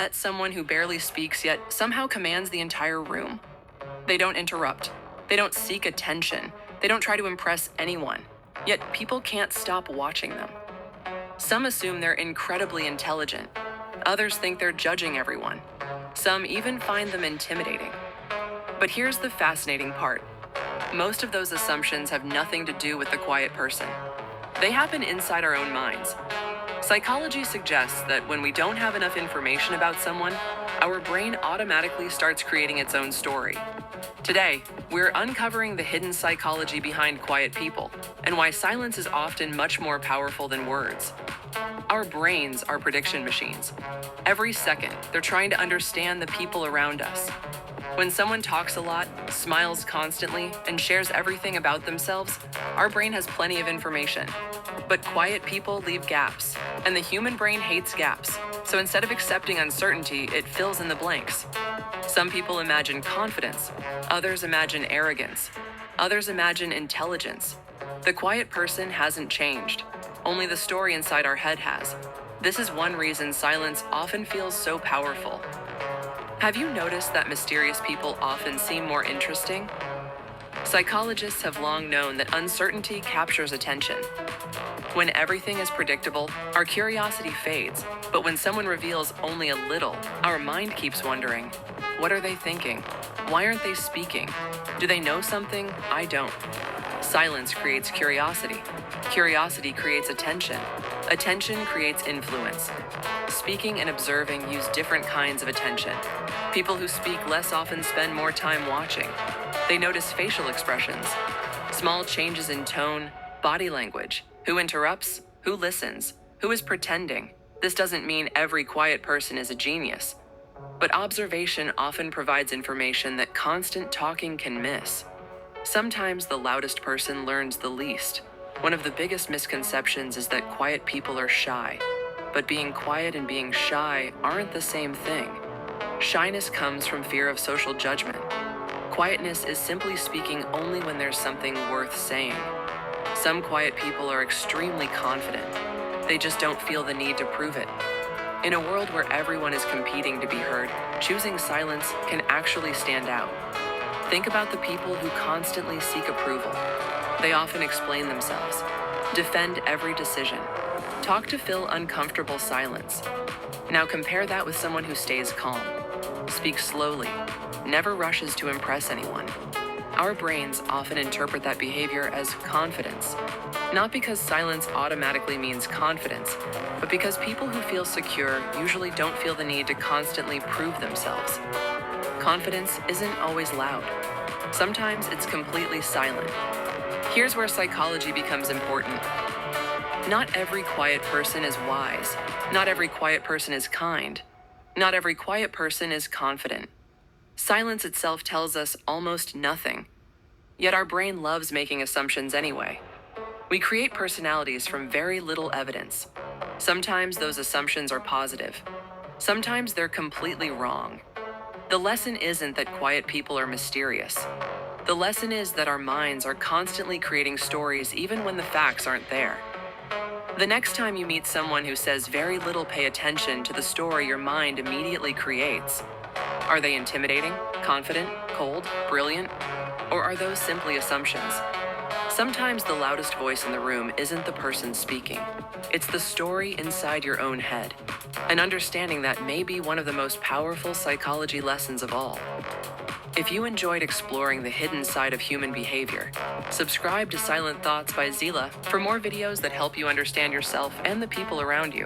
met someone who barely speaks yet somehow commands the entire room. They don't interrupt. They don't seek attention. They don't try to impress anyone. Yet people can't stop watching them. Some assume they're incredibly intelligent. Others think they're judging everyone. Some even find them intimidating. But here's the fascinating part. Most of those assumptions have nothing to do with the quiet person. They happen inside our own minds. Psychology suggests that when we don't have enough information about someone, our brain automatically starts creating its own story. Today, we're uncovering the hidden psychology behind quiet people and why silence is often much more powerful than words. Our brains are prediction machines. Every second, they're trying to understand the people around us. When someone talks a lot, smiles constantly, and shares everything about themselves, our brain has plenty of information. But quiet people leave gaps, and the human brain hates gaps. So instead of accepting uncertainty, it fills in the blanks. Some people imagine confidence, others imagine arrogance, others imagine intelligence. The quiet person hasn't changed. Only the story inside our head has. This is one reason silence often feels so powerful. Have you noticed that mysterious people often seem more interesting? Psychologists have long known that uncertainty captures attention. When everything is predictable, our curiosity fades, but when someone reveals only a little, our mind keeps wondering, what are they thinking? Why aren't they speaking? Do they know something I don't? Silence creates curiosity. Curiosity creates attention. Attention creates influence. Speaking and observing use different kinds of attention. People who speak less often spend more time watching. They notice facial expressions, small changes in tone, body language, who interrupts, who listens, who is pretending. This doesn't mean every quiet person is a genius, but observation often provides information that constant talking can miss. Sometimes the loudest person learns the least. One of the biggest misconceptions is that quiet people are shy, but being quiet and being shy aren't the same thing. Shyness comes from fear of social judgment. Quietness is simply speaking only when there's something worth saying. Some quiet people are extremely confident. They just don't feel the need to prove it. In a world where everyone is competing to be heard, choosing silence can actually stand out. Think about the people who constantly seek approval. They often explain themselves, defend every decision, talk to fill uncomfortable silence. Now compare that with someone who stays calm, speaks slowly, never rushes to impress anyone. Our brains often interpret that behavior as confidence, not because silence automatically means confidence, but because people who feel secure usually don't feel the need to constantly prove themselves. Confidence isn't always loud. Sometimes it's completely silent. Here's where psychology becomes important. Not every quiet person is wise. Not every quiet person is kind. Not every quiet person is confident. Silence itself tells us almost nothing. Yet our brain loves making assumptions anyway. We create personalities from very little evidence. Sometimes those assumptions are positive. Sometimes they're completely wrong. The lesson isn't that quiet people are mysterious. The lesson is that our minds are constantly creating stories even when the facts aren't there. The next time you meet someone who says very little, pay attention to the story your mind immediately creates. Are they intimidating, confident, cold, brilliant? Or are those simply assumptions? Sometimes the loudest voice in the room isn't the person speaking. It's the story inside your own head. And understanding that may be one of the most powerful psychology lessons of all. If you enjoyed exploring the hidden side of human behavior, subscribe to Silent Thoughts by Zila for more videos that help you understand yourself and the people around you.